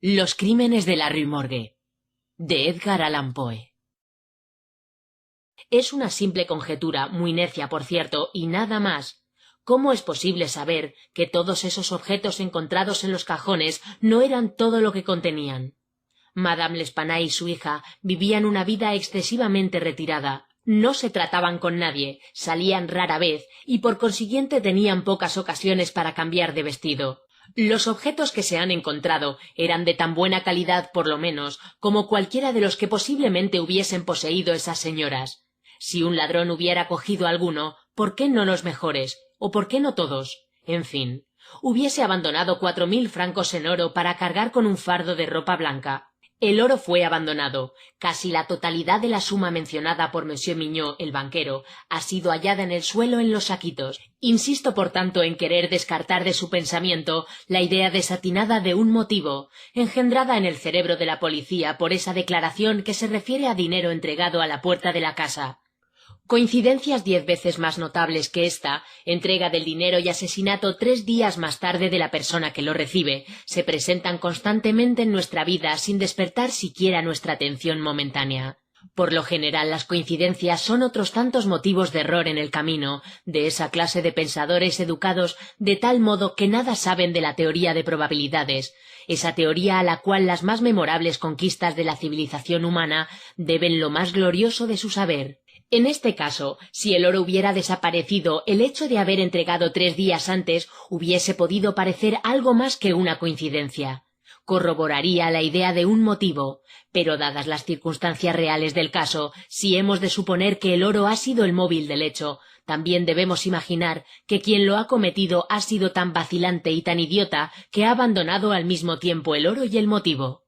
Los crímenes de la Rue Morgue, de Edgar Allan Poe. Es una simple conjetura, muy necia por cierto, y nada más. ¿Cómo es posible saber que todos esos objetos encontrados en los cajones no eran todo lo que contenían? Madame L'Espanaye y su hija vivían una vida excesivamente retirada. No se trataban con nadie, salían rara vez y por consiguiente tenían pocas ocasiones para cambiar de vestido. Los objetos que se han encontrado eran de tan buena calidad, por lo menos, como cualquiera de los que posiblemente hubiesen poseído esas señoras. Si un ladrón hubiera cogido alguno, ¿por qué no los mejores? ¿O por qué no todos? En fin, hubiese abandonado 4.000 francos en oro para cargar con un fardo de ropa blanca. El oro fue abandonado. Casi la totalidad de la suma mencionada por Monsieur Mignot, el banquero, ha sido hallada en el suelo en los saquitos. Insisto, por tanto, en querer descartar de su pensamiento la idea desatinada de un motivo, engendrada en el cerebro de la policía por esa declaración que se refiere a dinero entregado a la puerta de la casa. Coincidencias 10 veces más notables que esta, entrega del dinero y asesinato 3 días más tarde de la persona que lo recibe, se presentan constantemente en nuestra vida sin despertar siquiera nuestra atención momentánea. Por lo general las coincidencias son otros tantos motivos de error en el camino de esa clase de pensadores educados de tal modo que nada saben de la teoría de probabilidades, esa teoría a la cual las más memorables conquistas de la civilización humana deben lo más glorioso de su saber. En este caso, si el oro hubiera desaparecido, el hecho de haber entregado 3 días antes hubiese podido parecer algo más que una coincidencia. Corroboraría la idea de un motivo, pero dadas las circunstancias reales del caso, si hemos de suponer que el oro ha sido el móvil del hecho, también debemos imaginar que quien lo ha cometido ha sido tan vacilante y tan idiota que ha abandonado al mismo tiempo el oro y el motivo.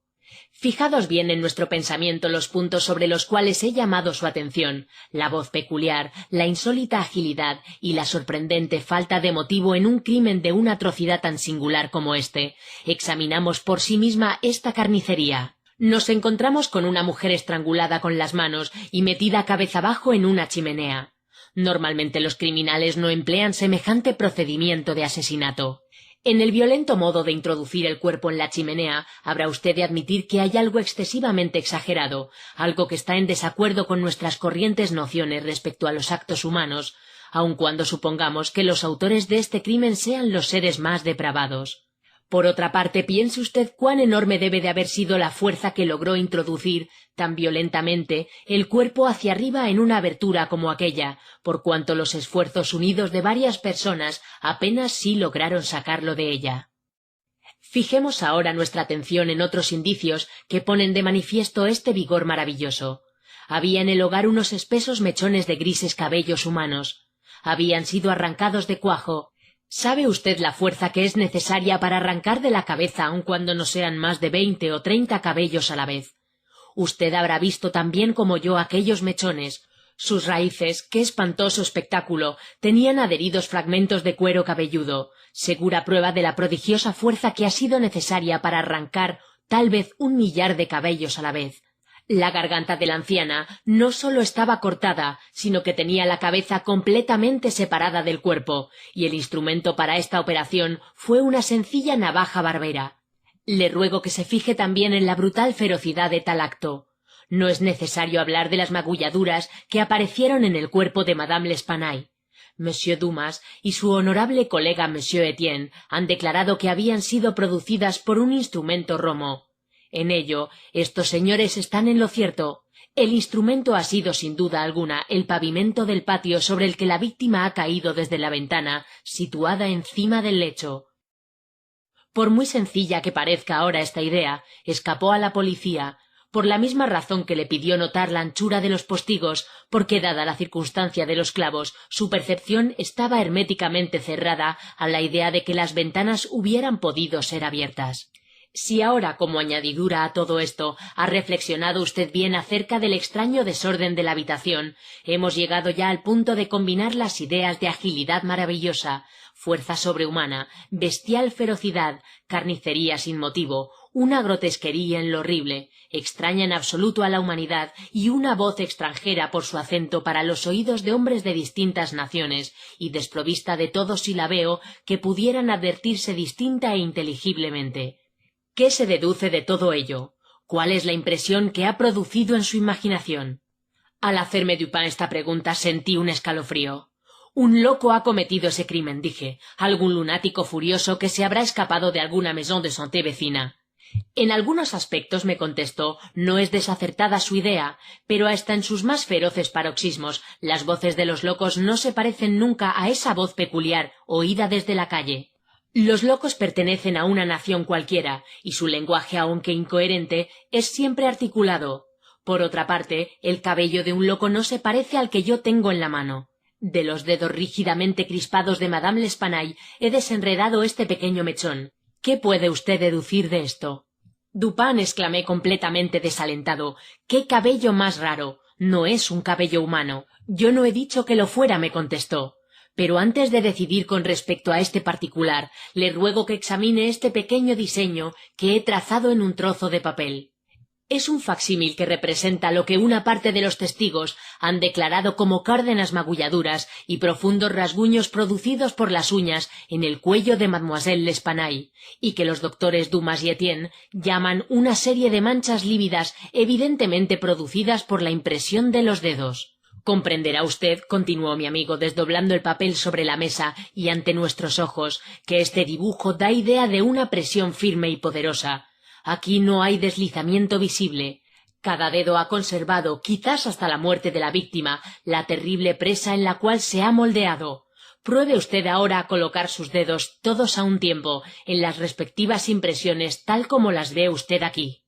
Fijados bien en nuestro pensamiento los puntos sobre los cuales he llamado su atención, la voz peculiar, la insólita agilidad y la sorprendente falta de motivo en un crimen de una atrocidad tan singular como este. Examinamos por sí misma esta carnicería. Nos encontramos con una mujer estrangulada con las manos y metida cabeza abajo en una chimenea. Normalmente los criminales no emplean semejante procedimiento de asesinato. En el violento modo de introducir el cuerpo en la chimenea, habrá usted de admitir que hay algo excesivamente exagerado, algo que está en desacuerdo con nuestras corrientes nociones respecto a los actos humanos, aun cuando supongamos que los autores de este crimen sean los seres más depravados. Por otra parte, piense usted cuán enorme debe de haber sido la fuerza que logró introducir tan violentamente el cuerpo hacia arriba en una abertura como aquella, por cuanto los esfuerzos unidos de varias personas apenas sí lograron sacarlo de ella. Fijemos ahora nuestra atención en otros indicios que ponen de manifiesto este vigor maravilloso. Había en el hogar unos espesos mechones de grises cabellos humanos. Habían sido arrancados de cuajo. ¿Sabe usted la fuerza que es necesaria para arrancar de la cabeza aun cuando no sean más de 20 o 30 cabellos a la vez? Usted habrá visto también como yo aquellos mechones. Sus raíces, qué espantoso espectáculo, tenían adheridos fragmentos de cuero cabelludo, segura prueba de la prodigiosa fuerza que ha sido necesaria para arrancar tal vez 1 millar de cabellos a la vez. La garganta de la anciana no sólo estaba cortada, sino que tenía la cabeza completamente separada del cuerpo, y el instrumento para esta operación fue una sencilla navaja barbera. Le ruego que se fije también en la brutal ferocidad de tal acto. No es necesario hablar de las magulladuras que aparecieron en el cuerpo de Madame L'Espanaye. Monsieur Dumas y su honorable colega Monsieur Etienne han declarado que habían sido producidas por un instrumento romo. En ello, estos señores están en lo cierto. El instrumento ha sido sin duda alguna el pavimento del patio sobre el que la víctima ha caído desde la ventana, situada encima del lecho. Por muy sencilla que parezca ahora esta idea, escapó a la policía, por la misma razón que le pidió notar la anchura de los postigos, porque dada la circunstancia de los clavos, su percepción estaba herméticamente cerrada a la idea de que las ventanas hubieran podido ser abiertas. Si ahora, como añadidura a todo esto, ha reflexionado usted bien acerca del extraño desorden de la habitación, hemos llegado ya al punto de combinar las ideas de agilidad maravillosa, fuerza sobrehumana, bestial ferocidad, carnicería sin motivo, una grotesquería en lo horrible, extraña en absoluto a la humanidad y una voz extranjera por su acento para los oídos de hombres de distintas naciones y desprovista de todo silabeo que pudieran advertirse distinta e inteligiblemente. ¿Qué se deduce de todo ello? ¿Cuál es la impresión que ha producido en su imaginación? Al hacerme Dupin esta pregunta sentí un escalofrío. Un loco ha cometido ese crimen, dije, algún lunático furioso que se habrá escapado de alguna maison de santé vecina. En algunos aspectos, me contestó, no es desacertada su idea, pero hasta en sus más feroces paroxismos las voces de los locos no se parecen nunca a esa voz peculiar oída desde la calle. Los locos pertenecen a una nación cualquiera, y su lenguaje, aunque incoherente, es siempre articulado. Por otra parte, el cabello de un loco no se parece al que yo tengo en la mano. De los dedos rígidamente crispados de Madame L'Espanaye he desenredado este pequeño mechón. ¿Qué puede usted deducir de esto? Dupin, exclamé completamente desalentado. ¡Qué cabello más raro! No es un cabello humano. Yo no he dicho que lo fuera, me contestó. Pero antes de decidir con respecto a este particular, le ruego que examine este pequeño diseño que he trazado en un trozo de papel. Es un facsímil que representa lo que una parte de los testigos han declarado como cárdenas magulladuras y profundos rasguños producidos por las uñas en el cuello de Mademoiselle L'Espanaye, y que los doctores Dumas y Etienne llaman una serie de manchas lívidas evidentemente producidas por la impresión de los dedos. Comprenderá usted, continuó mi amigo desdoblando el papel sobre la mesa y ante nuestros ojos, que este dibujo da idea de una presión firme y poderosa. Aquí no hay deslizamiento visible. Cada dedo ha conservado, quizás hasta la muerte de la víctima, la terrible presa en la cual se ha moldeado. Pruebe usted ahora a colocar sus dedos todos a un tiempo en las respectivas impresiones tal como las ve usted aquí.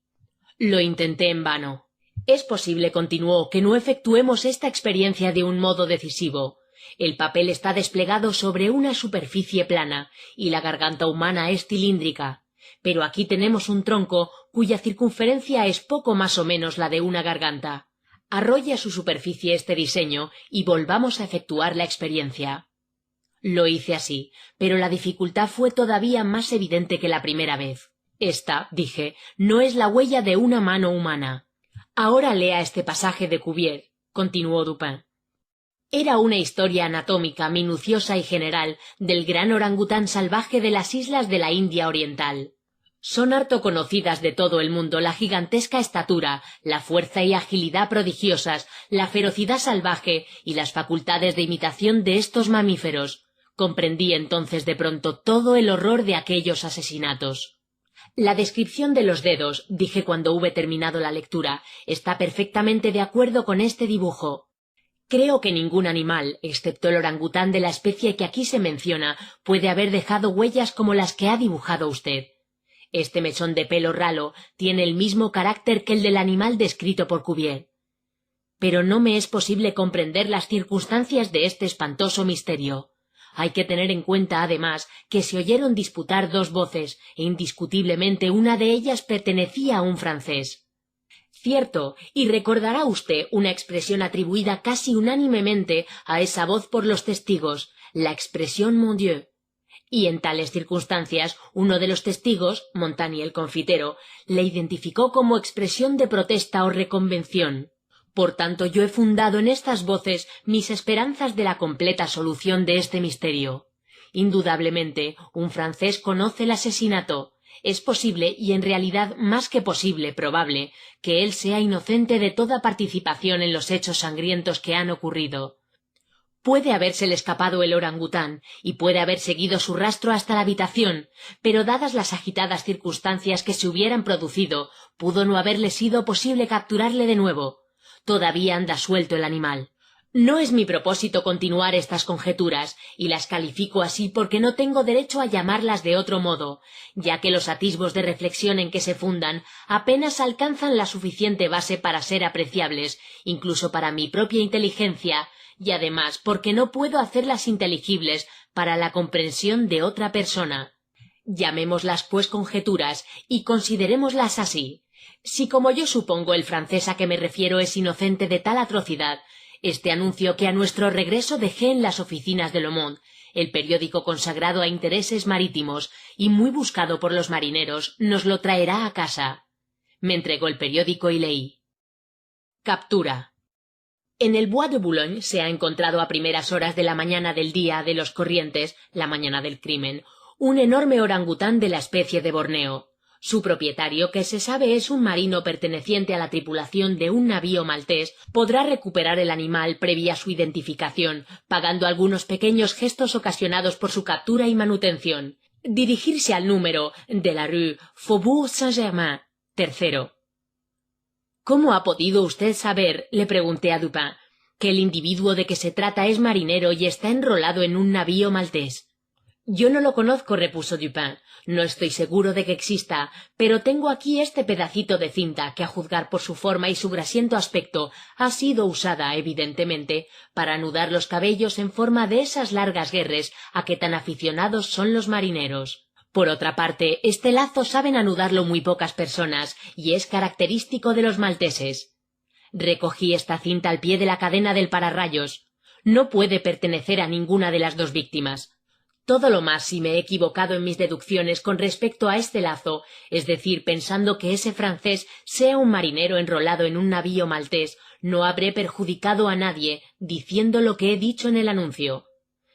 Lo intenté en vano. Es posible, continuó, que no efectuemos esta experiencia de un modo decisivo. El papel está desplegado sobre una superficie plana y la garganta humana es cilíndrica. Pero aquí tenemos un tronco cuya circunferencia es poco más o menos la de una garganta. Arrolle a su superficie este diseño y volvamos a efectuar la experiencia. Lo hice así, pero la dificultad fue todavía más evidente que la primera vez. Esta, dije, no es la huella de una mano humana. Ahora lea este pasaje de Cuvier, continuó Dupin. Era una historia anatómica minuciosa y general del gran orangután salvaje de las islas de la India Oriental. Son harto conocidas de todo el mundo la gigantesca estatura, la fuerza y agilidad prodigiosas, la ferocidad salvaje y las facultades de imitación de estos mamíferos. Comprendí entonces de pronto todo el horror de aquellos asesinatos. La descripción de los dedos, dije cuando hube terminado la lectura, está perfectamente de acuerdo con este dibujo. Creo que ningún animal, excepto el orangután de la especie que aquí se menciona, puede haber dejado huellas como las que ha dibujado usted. Este mechón de pelo ralo tiene el mismo carácter que el del animal descrito por Cuvier. Pero no me es posible comprender las circunstancias de este espantoso misterio. Hay que tener en cuenta, además, que se oyeron disputar dos voces, e indiscutiblemente una de ellas pertenecía a un francés. Cierto, y recordará usted una expresión atribuida casi unánimemente a esa voz por los testigos, la expresión «Mon Dieu». Y en tales circunstancias, uno de los testigos, Montagny el confitero, le identificó como expresión de protesta o reconvención. Por tanto, yo he fundado en estas voces mis esperanzas de la completa solución de este misterio. Indudablemente, un francés conoce el asesinato. Es posible, y en realidad más que posible, probable, que él sea inocente de toda participación en los hechos sangrientos que han ocurrido. Puede habérsele escapado el orangután y puede haber seguido su rastro hasta la habitación, pero dadas las agitadas circunstancias que se hubieran producido, pudo no haberle sido posible capturarle de nuevo. Todavía anda suelto el animal. No es mi propósito continuar estas conjeturas, y las califico así porque no tengo derecho a llamarlas de otro modo, ya que los atisbos de reflexión en que se fundan apenas alcanzan la suficiente base para ser apreciables, incluso para mi propia inteligencia, y además porque no puedo hacerlas inteligibles para la comprensión de otra persona. Llamémoslas pues conjeturas y considerémoslas así. Si, como yo supongo, el francés a que me refiero es inocente de tal atrocidad, este anuncio que a nuestro regreso dejé en las oficinas de Le Monde, el periódico consagrado a intereses marítimos y muy buscado por los marineros, nos lo traerá a casa. Me entregó el periódico y leí. Captura. En el Bois de Boulogne se ha encontrado a primeras horas de la mañana del día de los Corrientes, la mañana del crimen, un enorme orangután de la especie de Borneo. Su propietario, que se sabe es un marino perteneciente a la tripulación de un navío maltés, podrá recuperar el animal previa su identificación, pagando algunos pequeños gestos ocasionados por su captura y manutención. Dirigirse al número de la rue Faubourg Saint-Germain, tercero. ¿Cómo ha podido usted saber, le pregunté a Dupin, que el individuo de que se trata es marinero y está enrolado en un navío maltés? Yo no lo conozco, repuso Dupin. No estoy seguro de que exista, pero tengo aquí este pedacito de cinta que, a juzgar por su forma y su grasiento aspecto, ha sido usada, evidentemente, para anudar los cabellos en forma de esas largas guerres a que tan aficionados son los marineros. Por otra parte, este lazo saben anudarlo muy pocas personas, y es característico de los malteses. Recogí esta cinta al pie de la cadena del pararrayos. No puede pertenecer a ninguna de las dos víctimas. Todo lo más si me he equivocado en mis deducciones con respecto a este lazo, es decir, pensando que ese francés sea un marinero enrolado en un navío maltés, no habré perjudicado a nadie diciendo lo que he dicho en el anuncio.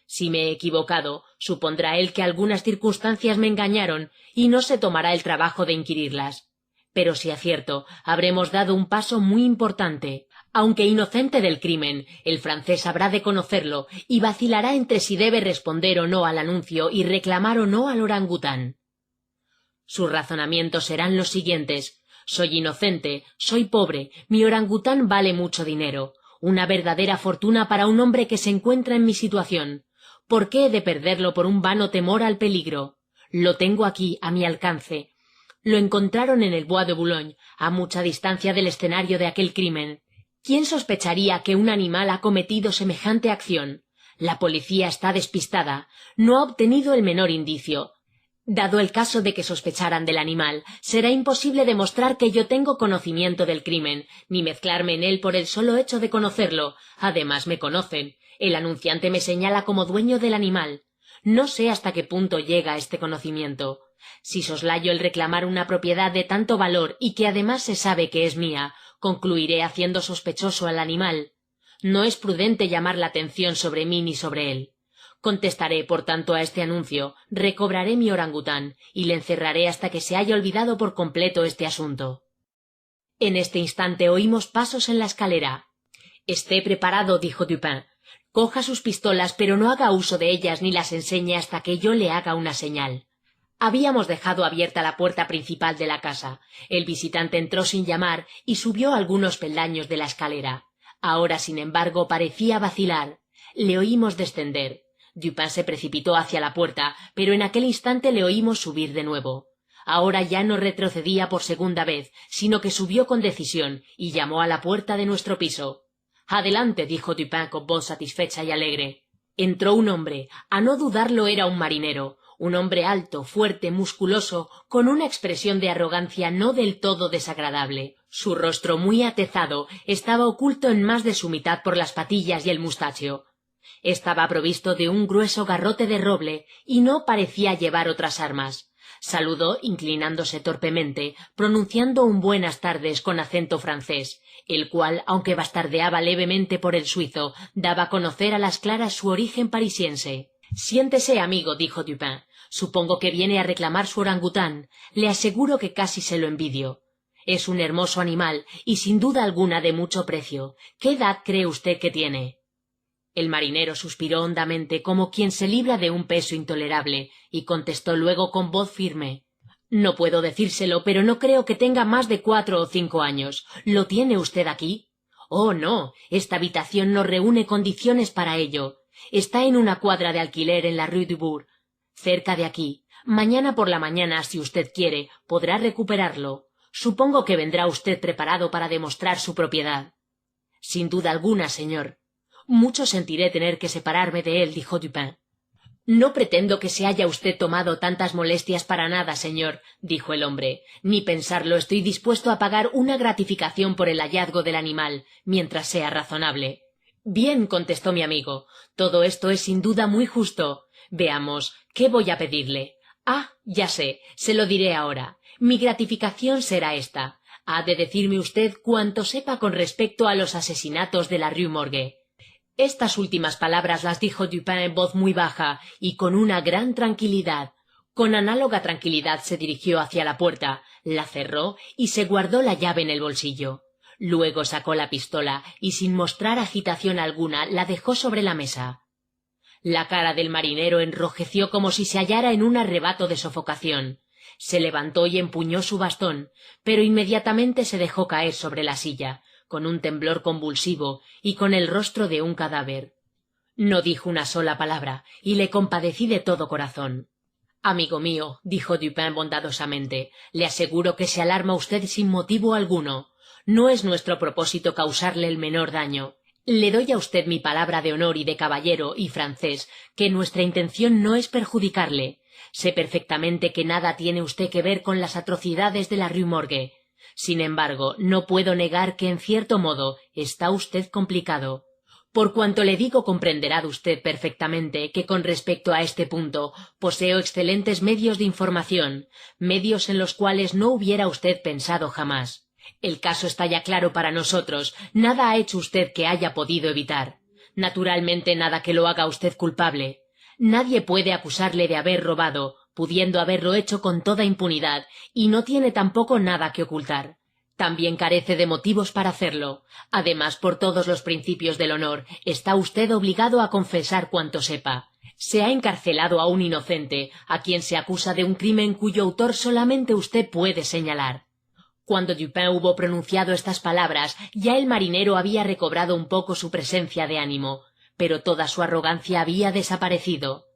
Si me he equivocado, supondrá él que algunas circunstancias me engañaron y no se tomará el trabajo de inquirirlas. Pero si acierto, habremos dado un paso muy importante. Aunque inocente del crimen, el francés habrá de conocerlo y vacilará entre si debe responder o no al anuncio y reclamar o no al orangután. Sus razonamientos serán los siguientes. Soy inocente, soy pobre, mi orangután vale mucho dinero, una verdadera fortuna para un hombre que se encuentra en mi situación. ¿Por qué he de perderlo por un vano temor al peligro? Lo tengo aquí, a mi alcance. Lo encontraron en el Bois de Boulogne, a mucha distancia del escenario de aquel crimen. ¿Quién sospecharía que un animal ha cometido semejante acción? La policía está despistada, no ha obtenido el menor indicio. Dado el caso de que sospecharan del animal, será imposible demostrar que yo tengo conocimiento del crimen, ni mezclarme en él por el solo hecho de conocerlo. Además me conocen. El anunciante me señala como dueño del animal. No sé hasta qué punto llega este conocimiento. Si soslayo el reclamar una propiedad de tanto valor y que además se sabe que es mía, concluiré haciendo sospechoso al animal. No es prudente llamar la atención sobre mí ni sobre él. Contestaré, por tanto, a este anuncio, recobraré mi orangután y le encerraré hasta que se haya olvidado por completo este asunto. En este instante oímos pasos en la escalera. «Esté preparado», dijo Dupin. «Coja sus pistolas, pero no haga uso de ellas ni las enseñe hasta que yo le haga una señal». Habíamos dejado abierta la puerta principal de la casa. El visitante entró sin llamar y subió algunos peldaños de la escalera. Ahora, sin embargo, parecía vacilar. Le oímos descender. Dupin se precipitó hacia la puerta, pero en aquel instante le oímos subir de nuevo. Ahora ya no retrocedía por segunda vez, sino que subió con decisión y llamó a la puerta de nuestro piso. «Adelante», dijo Dupin con voz satisfecha y alegre. Entró un hombre. A no dudarlo era un marinero. Un hombre alto, fuerte, musculoso, con una expresión de arrogancia no del todo desagradable. Su rostro muy atezado estaba oculto en más de su mitad por las patillas y el mustachio. Estaba provisto de un grueso garrote de roble y no parecía llevar otras armas. Saludó inclinándose torpemente, pronunciando un buenas tardes con acento francés, el cual, aunque bastardeaba levemente por el suizo, daba a conocer a las claras su origen parisiense. «Siéntese, amigo», dijo Dupin. «Supongo que viene a reclamar su orangután. Le aseguro que casi se lo envidio. Es un hermoso animal y sin duda alguna de mucho precio. ¿Qué edad cree usted que tiene?» El marinero suspiró hondamente como quien se libra de un peso intolerable y contestó luego con voz firme. «No puedo decírselo, pero no creo que tenga más de 4 o 5 años. ¿Lo tiene usted aquí?» «Oh, no. Esta habitación no reúne condiciones para ello. Está en una cuadra de alquiler en la Rue du Bourg, cerca de aquí. Mañana por la mañana, si usted quiere, podrá recuperarlo. Supongo que vendrá usted preparado para demostrar su propiedad». «Sin duda alguna, señor». «Mucho sentiré tener que separarme de él», dijo Dupin. «No pretendo que se haya usted tomado tantas molestias para nada, señor», dijo el hombre. «Ni pensarlo, estoy dispuesto a pagar una gratificación por el hallazgo del animal, mientras sea razonable». «Bien», contestó mi amigo, «todo esto es sin duda muy justo. Veamos, ¿qué voy a pedirle? Ah, ya sé, se lo diré ahora. Mi gratificación será esta. Ha de decirme usted cuanto sepa con respecto a los asesinatos de la Rue Morgue». Estas últimas palabras las dijo Dupin en voz muy baja y con una gran tranquilidad. Con análoga tranquilidad se dirigió hacia la puerta, la cerró y se guardó la llave en el bolsillo. Luego sacó la pistola y sin mostrar agitación alguna la dejó sobre la mesa. La cara del marinero enrojeció como si se hallara en un arrebato de sofocación. Se levantó y empuñó su bastón, pero inmediatamente se dejó caer sobre la silla, con un temblor convulsivo y con el rostro de un cadáver. No dijo una sola palabra, y le compadecí de todo corazón. «Amigo mío», dijo Dupin bondadosamente, «le aseguro que se alarma usted sin motivo alguno. No es nuestro propósito causarle el menor daño. Le doy a usted mi palabra de honor y de caballero y francés que nuestra intención no es perjudicarle. Sé perfectamente que nada tiene usted que ver con las atrocidades de la Rue Morgue. Sin embargo, no puedo negar que en cierto modo está usted complicado. Por cuanto le digo, comprenderá usted perfectamente que con respecto a este punto poseo excelentes medios de información, medios en los cuales no hubiera usted pensado jamás. El caso está ya claro para nosotros, nada ha hecho usted que haya podido evitar. Naturalmente nada que lo haga usted culpable. Nadie puede acusarle de haber robado, pudiendo haberlo hecho con toda impunidad, y no tiene tampoco nada que ocultar. También carece de motivos para hacerlo. Además, por todos los principios del honor, está usted obligado a confesar cuanto sepa. Se ha encarcelado a un inocente, a quien se acusa de un crimen cuyo autor solamente usted puede señalar. Cuando Dupin hubo pronunciado estas palabras, ya el marinero había recobrado un poco su presencia de ánimo, pero toda su arrogancia había desaparecido.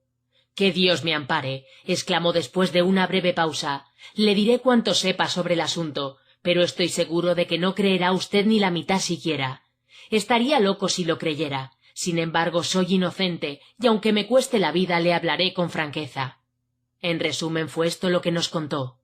«Que Dios me ampare», exclamó después de una breve pausa. «Le diré cuanto sepa sobre el asunto, pero estoy seguro de que no creerá usted ni la mitad siquiera. Estaría loco si lo creyera. Sin embargo, soy inocente, y aunque me cueste la vida le hablaré con franqueza». En resumen, fue esto lo que nos contó.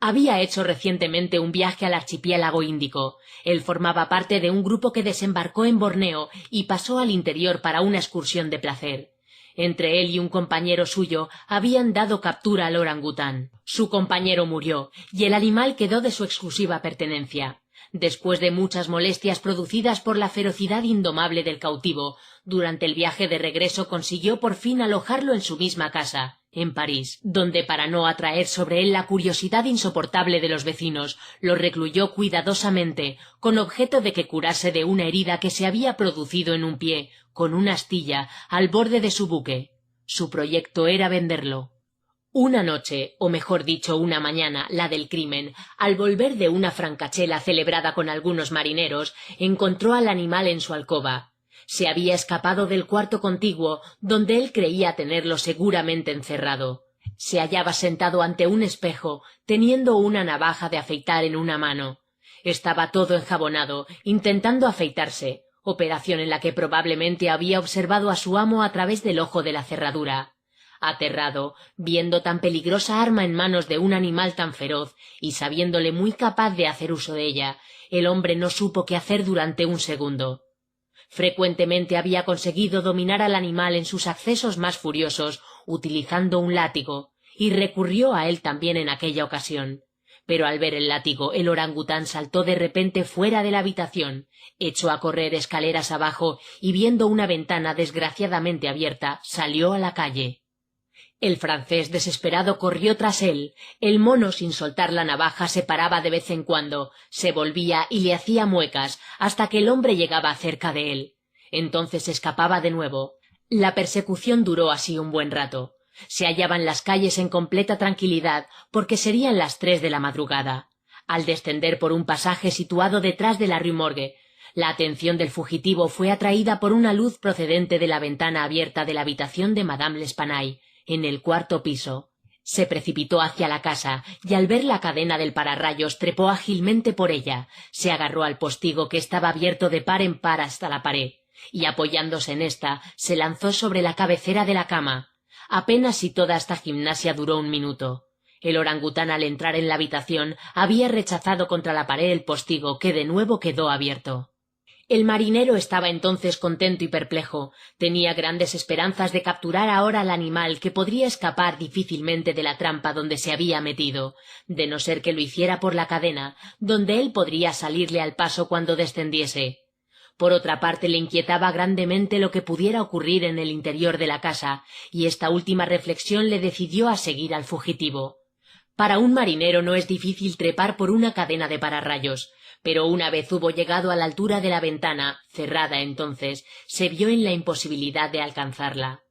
Había hecho recientemente un viaje al archipiélago índico. Él formaba parte de un grupo que desembarcó en Borneo y pasó al interior para una excursión de placer. Entre él y un compañero suyo habían dado captura al orangután. Su compañero murió, y el animal quedó de su exclusiva pertenencia. Después de muchas molestias producidas por la ferocidad indomable del cautivo, durante el viaje de regreso consiguió por fin alojarlo en su misma casa, en París, donde, para no atraer sobre él la curiosidad insoportable de los vecinos, lo recluyó cuidadosamente, con objeto de que curase de una herida que se había producido en un pie, con una astilla, al borde de su buque. Su proyecto era venderlo. Una noche, o mejor dicho una mañana, la del crimen, al volver de una francachela celebrada con algunos marineros, encontró al animal en su alcoba. Se había escapado del cuarto contiguo, donde él creía tenerlo seguramente encerrado. Se hallaba sentado ante un espejo, teniendo una navaja de afeitar en una mano. Estaba todo enjabonado, intentando afeitarse, operación en la que probablemente había observado a su amo a través del ojo de la cerradura. Aterrado, viendo tan peligrosa arma en manos de un animal tan feroz, y sabiéndole muy capaz de hacer uso de ella, el hombre no supo qué hacer durante un segundo. Frecuentemente había conseguido dominar al animal en sus accesos más furiosos, utilizando un látigo, y recurrió a él también en aquella ocasión. Pero al ver el látigo, el orangután saltó de repente fuera de la habitación, echó a correr escaleras abajo y, viendo una ventana desgraciadamente abierta, salió a la calle. El francés desesperado corrió tras él. El mono, sin soltar la navaja, se paraba de vez en cuando, se volvía y le hacía muecas, hasta que el hombre llegaba cerca de él. Entonces escapaba de nuevo. La persecución duró así un buen rato. Se hallaban las calles en completa tranquilidad, porque serían las 3 de la madrugada. Al descender por un pasaje situado detrás de la Rue Morgue, la atención del fugitivo fue atraída por una luz procedente de la ventana abierta de la habitación de Madame L'Espanaye, en el 4º piso. Se precipitó hacia la casa, y al ver la cadena del pararrayos trepó ágilmente por ella, se agarró al postigo que estaba abierto de par en par hasta la pared, y apoyándose en ésta, se lanzó sobre la cabecera de la cama. Apenas si toda esta gimnasia duró un minuto. El orangután, al entrar en la habitación, había rechazado contra la pared el postigo, que de nuevo quedó abierto. El marinero estaba entonces contento y perplejo. Tenía grandes esperanzas de capturar ahora al animal, que podría escapar difícilmente de la trampa donde se había metido, de no ser que lo hiciera por la cadena, donde él podría salirle al paso cuando descendiese. Por otra parte, le inquietaba grandemente lo que pudiera ocurrir en el interior de la casa, y esta última reflexión le decidió a seguir al fugitivo. Para un marinero no es difícil trepar por una cadena de pararrayos, pero una vez hubo llegado a la altura de la ventana, cerrada entonces, se vio en la imposibilidad de alcanzarla.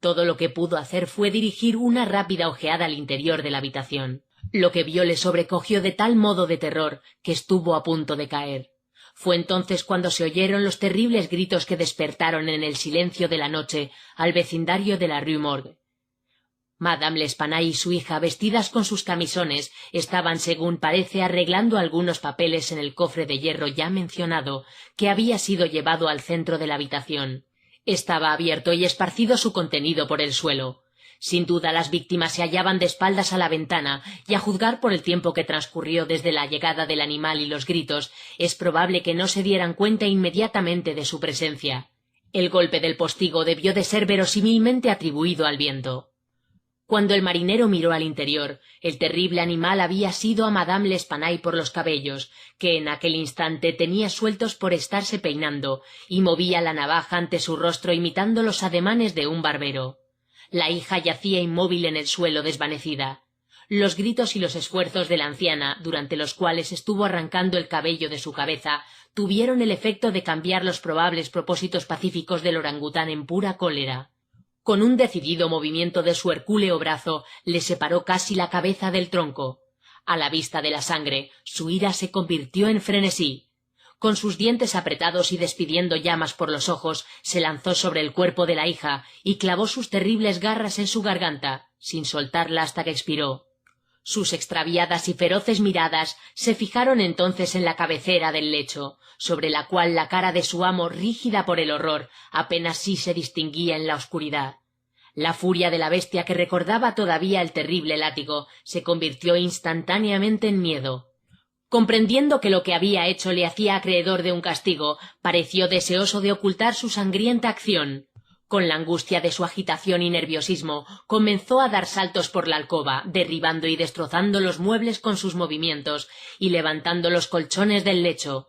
Todo lo que pudo hacer fue dirigir una rápida ojeada al interior de la habitación. Lo que vio le sobrecogió de tal modo de terror que estuvo a punto de caer. Fue entonces cuando se oyeron los terribles gritos que despertaron en el silencio de la noche al vecindario de la Rue Morgue. Madame L'Espanaye y su hija, vestidas con sus camisones, estaban, según parece, arreglando algunos papeles en el cofre de hierro ya mencionado, que había sido llevado al centro de la habitación. Estaba abierto y esparcido su contenido por el suelo. Sin duda las víctimas se hallaban de espaldas a la ventana, y a juzgar por el tiempo que transcurrió desde la llegada del animal y los gritos, es probable que no se dieran cuenta inmediatamente de su presencia. El golpe del postigo debió de ser verosímilmente atribuido al viento. Cuando el marinero miró al interior, el terrible animal había asido a Madame L'Espanaye por los cabellos, que en aquel instante tenía sueltos por estarse peinando, y movía la navaja ante su rostro imitando los ademanes de un barbero. La hija yacía inmóvil en el suelo, desvanecida. Los gritos y los esfuerzos de la anciana, durante los cuales estuvo arrancando el cabello de su cabeza, tuvieron el efecto de cambiar los probables propósitos pacíficos del orangután en pura cólera. Con un decidido movimiento de su hercúleo brazo, le separó casi la cabeza del tronco. A la vista de la sangre, su ira se convirtió en frenesí. Con sus dientes apretados y despidiendo llamas por los ojos, se lanzó sobre el cuerpo de la hija y clavó sus terribles garras en su garganta, sin soltarla hasta que expiró. Sus extraviadas y feroces miradas se fijaron entonces en la cabecera del lecho, sobre la cual la cara de su amo, rígida por el horror, apenas sí se distinguía en la oscuridad. La furia de la bestia, que recordaba todavía el terrible látigo, se convirtió instantáneamente en miedo. Comprendiendo que lo que había hecho le hacía acreedor de un castigo, pareció deseoso de ocultar su sangrienta acción. Con la angustia de su agitación y nerviosismo, comenzó a dar saltos por la alcoba, derribando y destrozando los muebles con sus movimientos y levantando los colchones del lecho.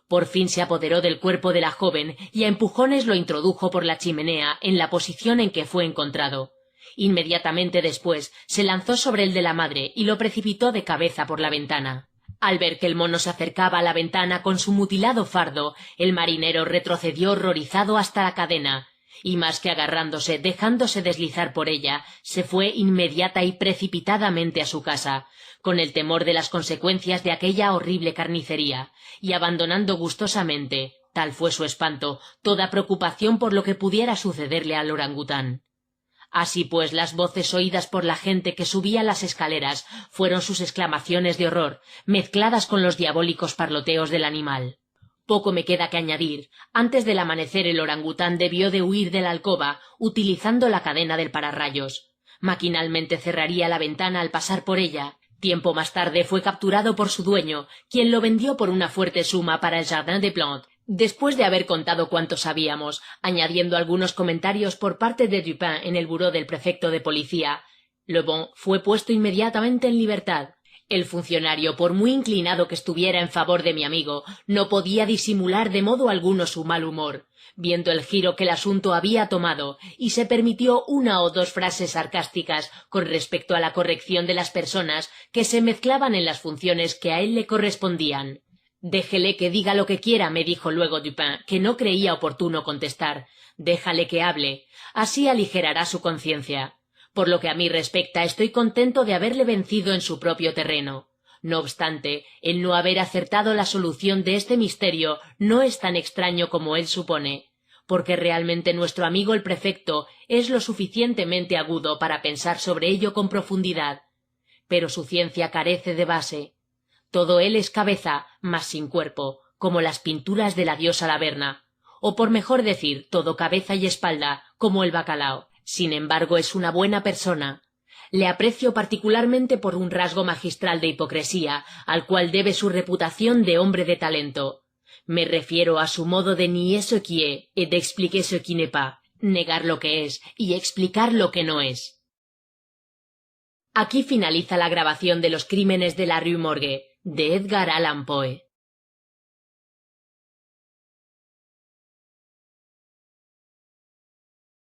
Por fin se apoderó del cuerpo de la joven y a empujones lo introdujo por la chimenea en la posición en que fue encontrado. Inmediatamente después se lanzó sobre el de la madre y lo precipitó de cabeza por la ventana. Al ver que el mono se acercaba a la ventana con su mutilado fardo, el marinero retrocedió horrorizado hasta la cadena, y más que agarrándose, dejándose deslizar por ella, se fue inmediata y precipitadamente a su casa, con el temor de las consecuencias de aquella horrible carnicería, y abandonando gustosamente, tal fue su espanto, toda preocupación por lo que pudiera sucederle al orangután. Así pues, las voces oídas por la gente que subía las escaleras fueron sus exclamaciones de horror, mezcladas con los diabólicos parloteos del animal. Poco me queda que añadir. Antes del amanecer el orangután debió de huir de la alcoba, utilizando la cadena del pararrayos. Maquinalmente cerraría la ventana al pasar por ella. Tiempo más tarde fue capturado por su dueño, quien lo vendió por una fuerte suma para el Jardin des Plantes. Después de haber contado cuanto sabíamos, añadiendo algunos comentarios por parte de Dupin en el buró del prefecto de policía, Le Bon fue puesto inmediatamente en libertad. El funcionario, por muy inclinado que estuviera en favor de mi amigo, no podía disimular de modo alguno su mal humor, viendo el giro que el asunto había tomado, y se permitió una o dos frases sarcásticas con respecto a la corrección de las personas que se mezclaban en las funciones que a él le correspondían. «Déjele que diga lo que quiera», me dijo luego Dupin, que no creía oportuno contestar. «Déjale que hable. Así aligerará su conciencia. Por lo que a mí respecta, estoy contento de haberle vencido en su propio terreno. No obstante, el no haber acertado la solución de este misterio no es tan extraño como él supone, porque realmente nuestro amigo el prefecto es lo suficientemente agudo para pensar sobre ello con profundidad. Pero su ciencia carece de base. Todo él es cabeza, mas sin cuerpo, como las pinturas de la diosa Laverna, o por mejor decir, todo cabeza y espalda, como el bacalao. Sin embargo, es una buena persona. Le aprecio particularmente por un rasgo magistral de hipocresía, al cual debe su reputación de hombre de talento. Me refiero a su modo de nier ce qui est et d'expliquer ce qui n'est pas, negar lo que es y explicar lo que no es. Aquí finaliza la grabación de Los crímenes de la Rue Morgue, de Edgar Allan Poe.